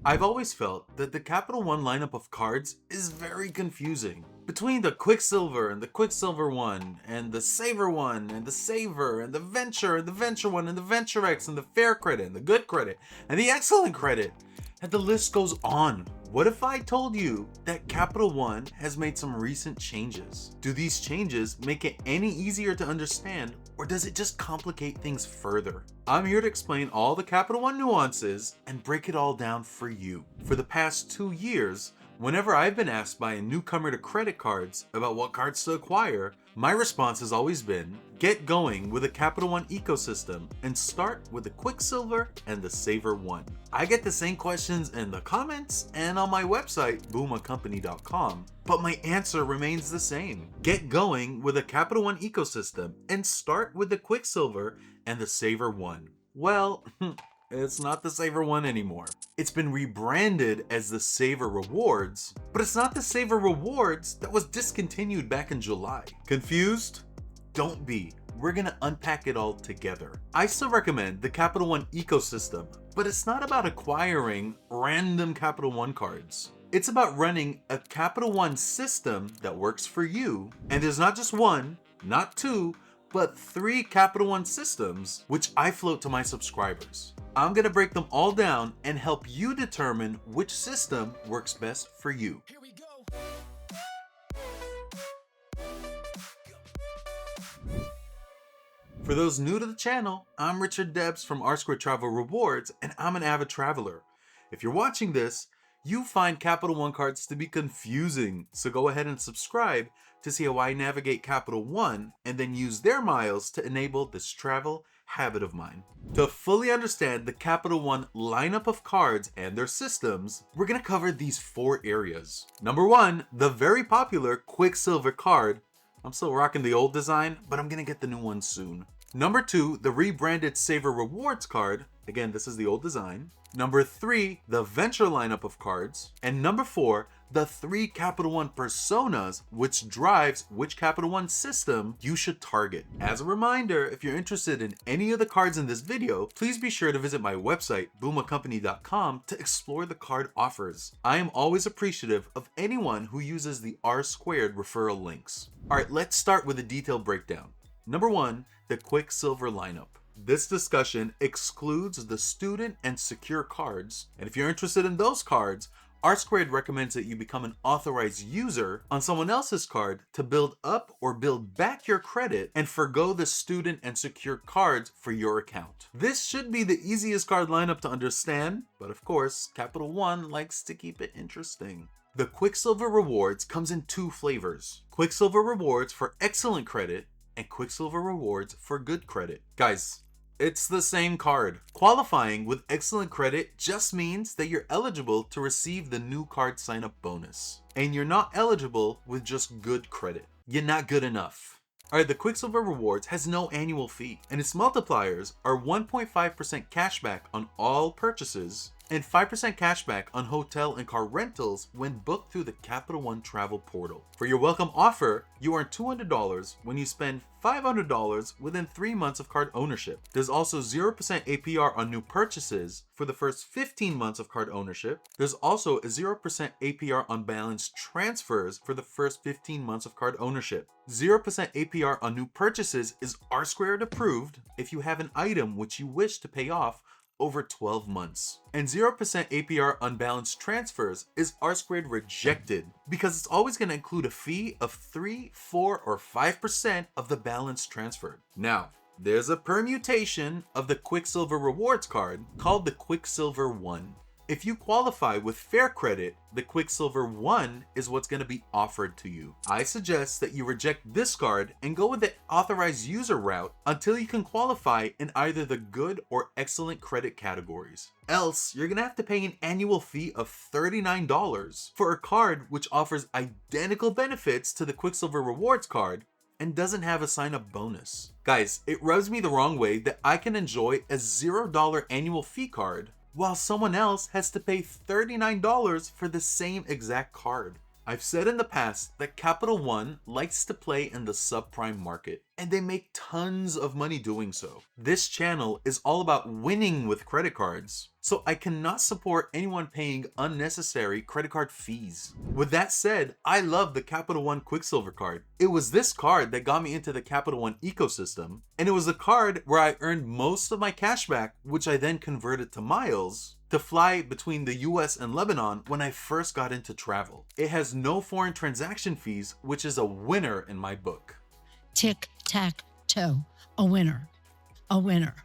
I've always felt that the Capital One lineup of cards is very confusing. Between the Quicksilver and the Quicksilver One, and the Savor One, and the Savor, and the Venture, and the Venture One, and the Venture X, and the Fair Credit, and the Good Credit, and the Excellent Credit, and the list goes on. What if I told you that Capital One has made some recent changes? Do these changes make it any easier to understand, or does it just complicate things further? I'm here to explain all the Capital One nuances and break it all down for you. For the past 2 years, whenever I've been asked by a newcomer to credit cards about what cards to acquire, my response has always been, get going with the Capital One ecosystem and start with the Quicksilver and the Savor One. I get the same questions in the comments and on my website, boomacompany.com, but my answer remains the same. Get going with the Capital One ecosystem and start with the Quicksilver and the Savor One. Well, it's not the Savor One anymore. It's been rebranded as the Savor Rewards, but it's not the Savor Rewards that was discontinued back in July. Confused? Don't be. We're gonna unpack it all together. I still recommend the Capital One ecosystem, but it's not about acquiring random Capital One cards. It's about running a Capital One system that works for you, and there's not just one, not two, but 3 Capital One systems, which I float to my subscribers. I'm gonna break them all down and help you determine which system works best for you. Here we go. For those new to the channel, I'm Richard Debs from RSquared Travel Rewards, and I'm an avid traveler. If you're watching this, you find Capital One cards to be confusing, so go ahead and subscribe to see how I navigate Capital One and then use their miles to enable this travel habit of mine. To fully understand the Capital One lineup of cards and their systems, we're going to cover these 4 areas. Number 1, the very popular Quicksilver card. I'm still rocking the old design, but I'm going to get the new one soon. Number 2, the rebranded Savor Rewards card. Again, this is the old design. Number 3, the Venture lineup of cards. And number 4, the 3 Capital One personas, which drives which Capital One system you should target. As a reminder, if you're interested in any of the cards in this video, please be sure to visit my website, boomacompany.com, to explore the card offers. I am always appreciative of anyone who uses the RSquared referral links. Alright, let's start with a detailed breakdown. Number 1, the Quicksilver lineup. This discussion excludes the student and secure cards, and if you're interested in those cards, RSquared recommends that you become an authorized user on someone else's card to build up or build back your credit and forgo the student and secure cards for your account. This should be the easiest card lineup to understand, but of course, Capital One likes to keep it interesting. The Quicksilver Rewards comes in 2 flavors. Quicksilver Rewards for excellent credit and Quicksilver Rewards for good credit. Guys, it's the same card. Qualifying with excellent credit just means that you're eligible to receive the new card sign-up bonus. And you're not eligible with just good credit. You're not good enough. Alright, the Quicksilver Rewards has no annual fee, and its multipliers are 1.5% cashback on all purchases and 5% cashback on hotel and car rentals when booked through the Capital One travel portal. For your welcome offer, you earn $200 when you spend $500 within 3 months of card ownership. There's also 0% APR on new purchases for the first 15 months of card ownership. There's also a 0% APR on balance transfers for the first 15 months of card ownership. 0% APR on new purchases is RSquared approved if you have an item which you wish to pay off over 12 months. And 0% APR on balance transfers is RSquared rejected because it's always going to include a fee of 3, 4, or 5% of the balance transferred. Now, there's a permutation of the Quicksilver Rewards card called the Quicksilver One. If you qualify with fair credit, the Quicksilver One is what's going to be offered to you. I suggest that you reject this card and go with the authorized user route until you can qualify in either the good or excellent credit categories. Else, you're going to have to pay an annual fee of $39 for a card which offers identical benefits to the Quicksilver Rewards card and doesn't have a sign-up bonus. Guys, it rubs me the wrong way that I can enjoy a $0 annual fee card while someone else has to pay $39 for the same exact card. I've said in the past that Capital One likes to play in the subprime market, and they make tons of money doing so. This channel is all about winning with credit cards, so I cannot support anyone paying unnecessary credit card fees. With that said, I love the Capital One Quicksilver card. It was this card that got me into the Capital One ecosystem, and it was a card where I earned most of my cash back, which I then converted to miles to fly between the US and Lebanon when I first got into travel. It has no foreign transaction fees, which is a winner in my book. Tic-tac-toe. A winner. A winner.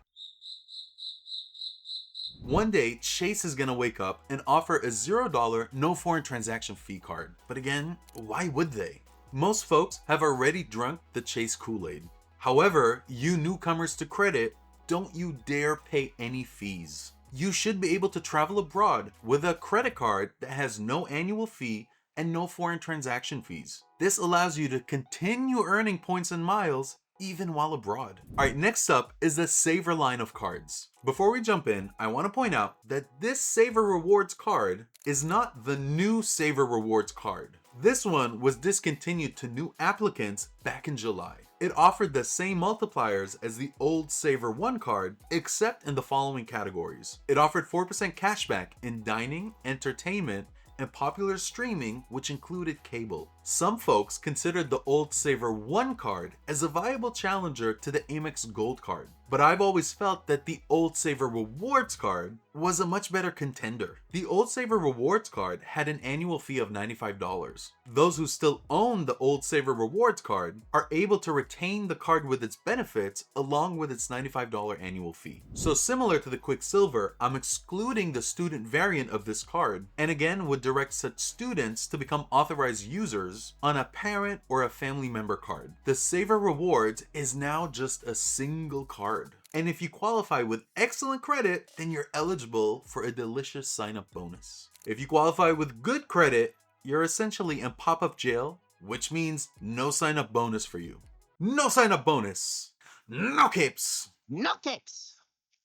One day, Chase is gonna wake up and offer a $0 no foreign transaction fee card. But again, why would they? Most folks have already drunk the Chase Kool-Aid. However, you newcomers to credit, don't you dare pay any fees. You should be able to travel abroad with a credit card that has no annual fee and no foreign transaction fees. This allows you to continue earning points and miles even while abroad. Alright, next up is the Savor line of cards. Before we jump in, I want to point out that this Savor Rewards card is not the new Savor Rewards card. This one was discontinued to new applicants back in July. It offered the same multipliers as the old Savor 1 card, except in the following categories. It offered 4% cashback in dining, entertainment, and popular streaming, which included cable. Some folks considered the old Savor 1 card as a viable challenger to the Amex Gold card, but I've always felt that the old Savor Rewards card was a much better contender. The old Savor Rewards card had an annual fee of $95. Those who still own the old Savor Rewards card are able to retain the card with its benefits along with its $95 annual fee. So similar to the Quicksilver, I'm excluding the student variant of this card, and again would direct such students to become authorized users on a parent or a family member card. The Savor Rewards is now just a single card. And if you qualify with excellent credit, then you're eligible for a delicious sign-up bonus. If you qualify with good credit, you're essentially in pop-up jail, which means no sign-up bonus for you. No sign-up bonus! No capes! No tips.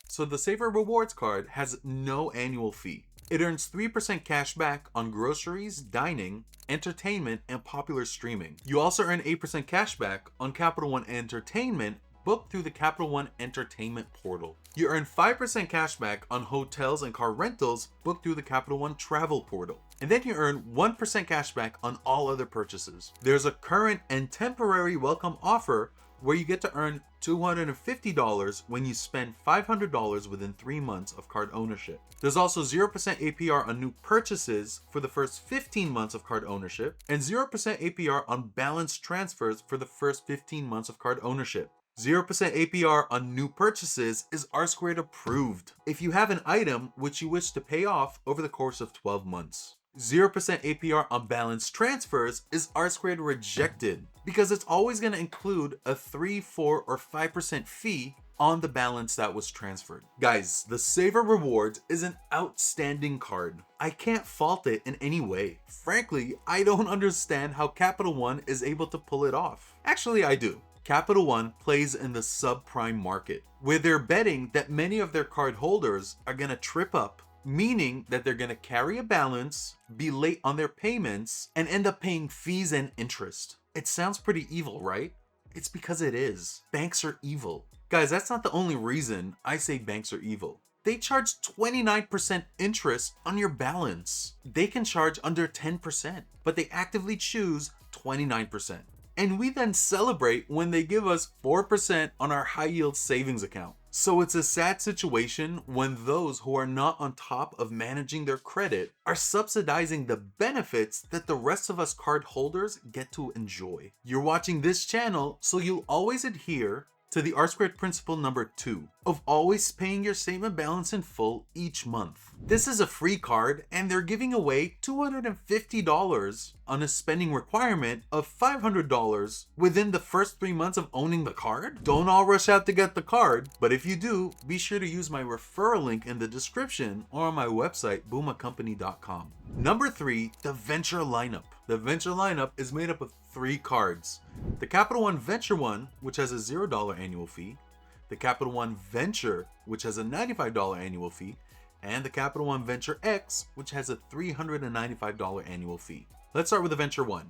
So the Savor Rewards card has no annual fee. It earns 3% cash back on groceries, dining, entertainment, and popular streaming. You also earn 8% cash back on Capital One Entertainment booked through the Capital One Entertainment portal. You earn 5% cash back on hotels and car rentals booked through the Capital One Travel portal. And then you earn 1% cash back on all other purchases. There's a current and temporary welcome offer where you get to earn $250 when you spend $500 within 3 months of card ownership. There's also 0% APR on new purchases for the first 15 months of card ownership, and 0% APR on balance transfers for the first 15 months of card ownership. 0% APR on new purchases is RSquared approved if you have an item which you wish to pay off over the course of 12 months. 0% APR on balance transfers is RSquared rejected because it's always going to include a 3, 4, or 5% fee on the balance that was transferred. Guys, the Savor Rewards is an outstanding card. I can't fault it in any way. Frankly, I don't understand how Capital One is able to pull it off. Actually, I do. Capital One plays in the subprime market, where they're betting that many of their card holders are going to trip up, meaning that they're going to carry a balance, be late on their payments, and end up paying fees and interest. It sounds pretty evil, right? It's because it is. Banks are evil. Guys, that's not the only reason I say banks are evil. They charge 29% interest on your balance. They can charge under 10%, but they actively choose 29%. And we then celebrate when they give us 4% on our high yield savings account. So it's a sad situation when those who are not on top of managing their credit are subsidizing the benefits that the rest of us card holders get to enjoy. You're watching this channel, so you'll always adhere to the RSquared principle number 2 of always paying your statement balance in full each month. This is a free card and they're giving away $250 on a spending requirement of $500 within the first 3 months of owning the card. Don't all rush out to get the card, but if you do, be sure to use my referral link in the description or on my website, boomacompany.com. Number 3, the Venture lineup. The Venture lineup is made up of 3 cards. The Capital One Venture one, which has a $0 annual fee, the Capital One Venture, which has a $95 annual fee, and the Capital One Venture X, which has a $395 annual fee. Let's start with Adventure 1.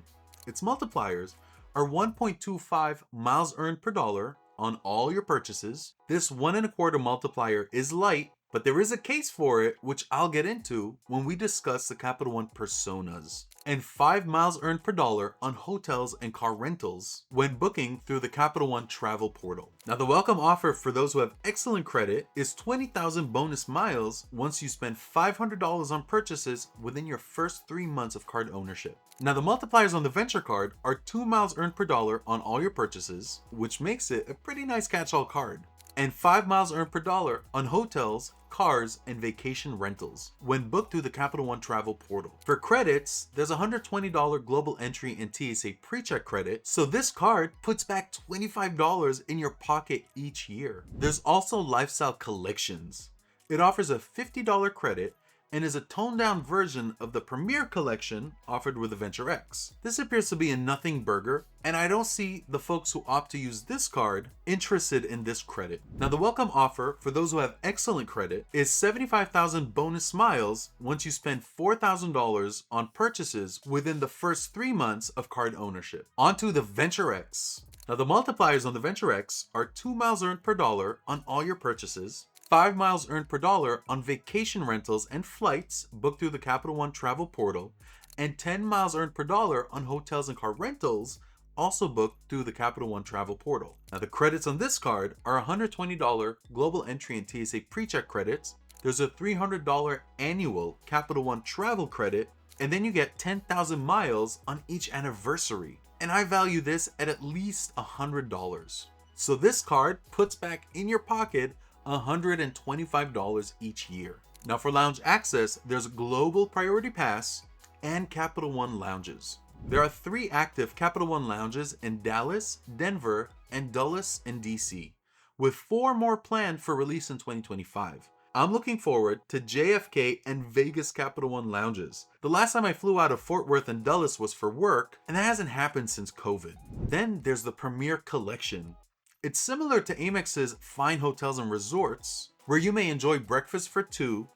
Its multipliers are 1.25 miles earned per dollar on all your purchases. This 1.25 multiplier is light, but there is a case for it, which I'll get into when we discuss the Capital One personas. And 5 miles earned per dollar on hotels and car rentals when booking through the Capital One travel portal. Now, the welcome offer for those who have excellent credit is 20,000 bonus miles once you spend $500 on purchases within your first 3 months of card ownership. Now, the multipliers on the Venture card are 2 miles earned per dollar on all your purchases, which makes it a pretty nice catch-all card, and 5 miles earned per dollar on hotels, cars, and vacation rentals when booked through the Capital One travel portal. For credits, there's a $120 global entry and TSA pre-check credit, so this card puts back $25 in your pocket each year. There's also Lifestyle Collections. It offers a $50 credit and is a toned-down version of the Premier Collection offered with the Venture X. This appears to be a nothing burger, and I don't see the folks who opt to use this card interested in this credit. Now, the welcome offer for those who have excellent credit is 75,000 bonus miles once you spend $4,000 on purchases within the first 3 months of card ownership. Onto the Venture X. Now, the multipliers on the Venture X are 2 miles earned per dollar on all your purchases, 5 miles earned per dollar on vacation rentals and flights booked through the Capital One travel portal, and 10 miles earned per dollar on hotels and car rentals also booked through the Capital One travel portal. Now, the credits on this card are $120 global entry and TSA pre-check credits. There's a $300 annual Capital One travel credit, and then you get 10,000 miles on each anniversary. And I value this at least $100. So this card puts back in your pocket $125 each year. Now, for lounge access, there's Global Priority Pass and Capital One lounges. There are 3 active Capital One lounges in Dallas, Denver, and Dulles in DC, with 4 more planned for release in 2025. I'm looking forward to JFK and Vegas Capital One lounges. The last time I flew out of Fort Worth and Dulles was for work, and that hasn't happened since COVID. Then there's the Premier Collection. It's similar to Amex's Fine Hotels and Resorts, where you may enjoy breakfast for 2,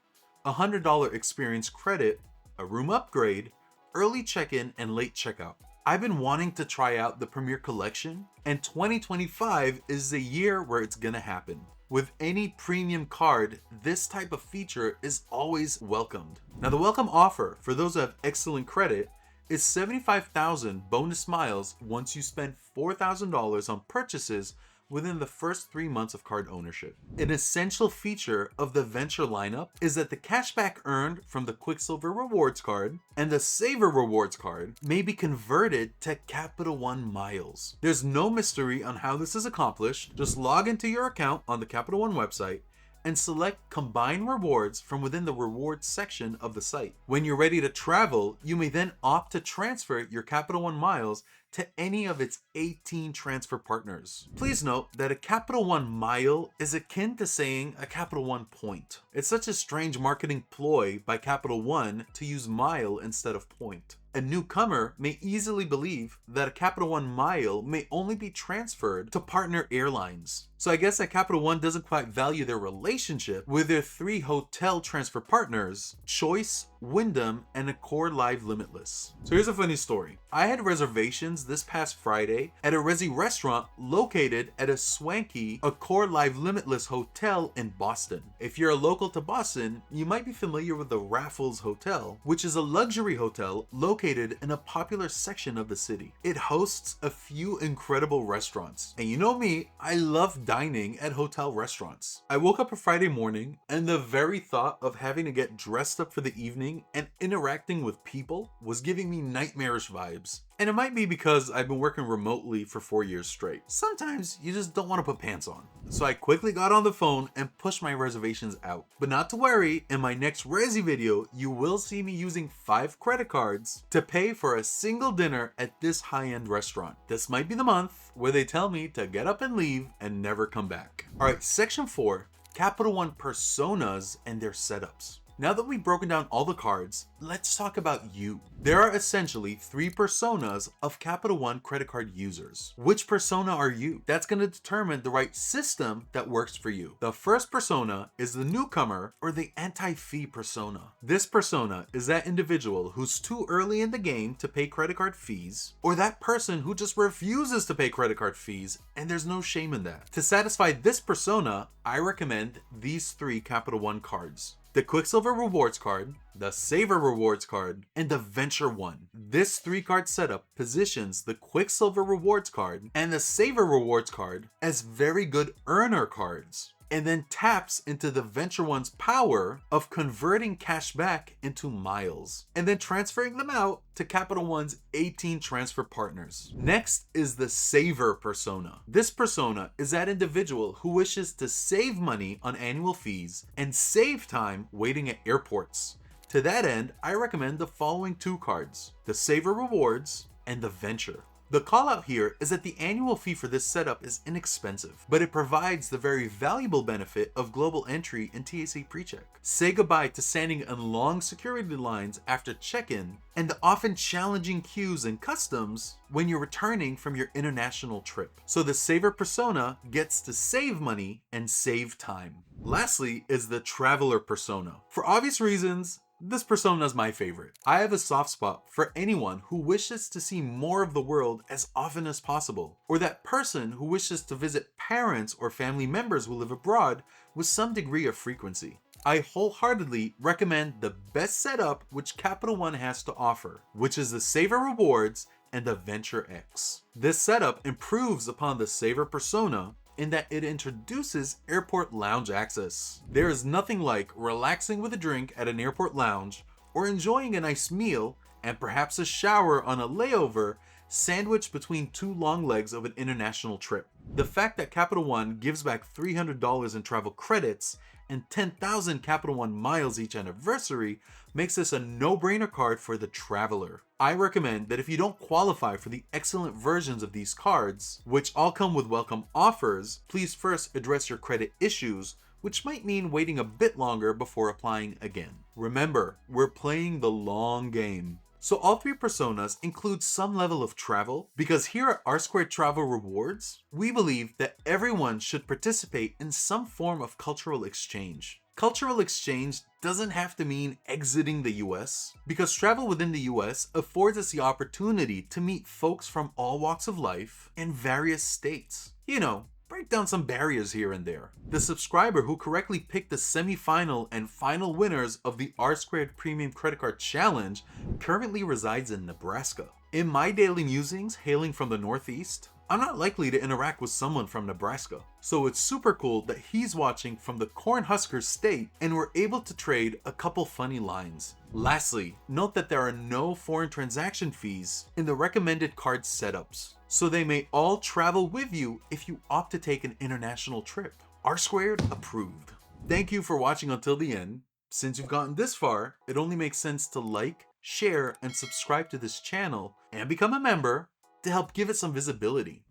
a $100 experience credit, a room upgrade, early check-in, and late checkout. I've been wanting to try out the Premier Collection, and 2025 is the year where it's gonna happen. With any premium card, this type of feature is always welcomed. Now, the welcome offer for those who have excellent credit is 75,000 bonus miles once you spend $4,000 on purchases within the first 3 months of card ownership. An essential feature of the Venture lineup is that the cashback earned from the Quicksilver Rewards card and the Savor Rewards card may be converted to Capital One miles. There's no mystery on how this is accomplished. Just log into your account on the Capital One website and select Combine Rewards from within the Rewards section of the site. When you're ready to travel, you may then opt to transfer your Capital One miles to any of its 18 transfer partners. Please note that a Capital One mile is akin to saying a Capital One point. It's such a strange marketing ploy by Capital One to use mile instead of point. A newcomer may easily believe that a Capital One mile may only be transferred to partner airlines. So I guess that Capital One doesn't quite value their relationship with their 3 hotel transfer partners, Choice, Wyndham, and Accor Live Limitless. So here's a funny story. I had reservations this past Friday at a Resi restaurant located at a swanky Accor Live Limitless hotel in Boston. If you're a local to Boston, you might be familiar with the Raffles Hotel, which is a luxury hotel located in a popular section of the city. It hosts a few incredible restaurants. And you know me, I love dining at hotel restaurants. I woke up a Friday morning and the very thought of having to get dressed up for the evening and interacting with people was giving me nightmarish vibes. And it might be because I've been working remotely for 4 years straight. Sometimes you just don't want to put pants on. So I quickly got on the phone and pushed my reservations out. But not to worry, in my next Resi video, you will see me using 5 credit cards to pay for a single dinner at this high-end restaurant. This might be the month where they tell me to get up and leave and never come back. All right, section 4, Capital One personas and their setups. Now that we've broken down all the cards, let's talk about you. There are essentially 3 personas of Capital One credit card users. Which persona are you? That's going to determine the right system that works for you. The first persona is the newcomer or the anti-fee persona. This persona is that individual who's too early in the game to pay credit card fees, or that person who just refuses to pay credit card fees, and there's no shame in that. To satisfy this persona, I recommend these 3 Capital One cards: the Quicksilver Rewards card, the Savor Rewards card, and the Venture one. This 3-card setup positions the Quicksilver Rewards card and the Savor Rewards card as very good earner cards, and then taps into the Venture one's power of converting cash back into miles, and then transferring them out to Capital One's 18 transfer partners. Next is the Saver persona. This persona is that individual who wishes to save money on annual fees and save time waiting at airports. To that end, I recommend the following 2 cards: the Savor Rewards and the Venture. The call out here is that the annual fee for this setup is inexpensive, but it provides the very valuable benefit of global entry and TSA PreCheck. Say goodbye to standing in long security lines after check-in and the often challenging queues in customs when you're returning from your international trip. So the Saver persona gets to save money and save time. Lastly is the Traveler persona. For obvious reasons, this persona is my favorite. I have a soft spot for anyone who wishes to see more of the world as often as possible, or that person who wishes to visit parents or family members who live abroad with some degree of frequency. I wholeheartedly recommend the best setup which Capital One has to offer, which is the Savor Rewards and the Venture X. This setup improves upon the Savor persona in that it introduces airport lounge access. There is nothing like relaxing with a drink at an airport lounge, or enjoying a nice meal and perhaps a shower on a layover sandwiched between 2 long legs of an international trip. The fact that Capital One gives back $300 in travel credits and 10,000 Capital One miles each anniversary makes this a no-brainer card for the traveler. I recommend that if you don't qualify for the excellent versions of these cards, which all come with welcome offers, please first address your credit issues, which might mean waiting a bit longer before applying again. Remember, we're playing the long game. So all 3 personas include some level of travel, because here at RSquared Travel Rewards, we believe that everyone should participate in some form of cultural exchange. Cultural exchange doesn't have to mean exiting the US, because travel within the US affords us the opportunity to meet folks from all walks of life in various states. You know, break down some barriers here and there. The subscriber who correctly picked the semi-final and final winners of the RSquared Premium Credit Card Challenge currently resides in Nebraska. In my daily musings hailing from the Northeast, I'm not likely to interact with someone from Nebraska. So it's super cool that he's watching from the Cornhusker state and we're able to trade a couple funny lines. Lastly, note that there are no foreign transaction fees in the recommended card setups, so they may all travel with you if you opt to take an international trip. RSquared approved. Thank you for watching until the end. Since you've gotten this far, it only makes sense to like, share, and subscribe to this channel and become a member to help give it some visibility.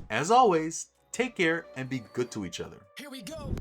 As always, take care and be good to each other. Here we go.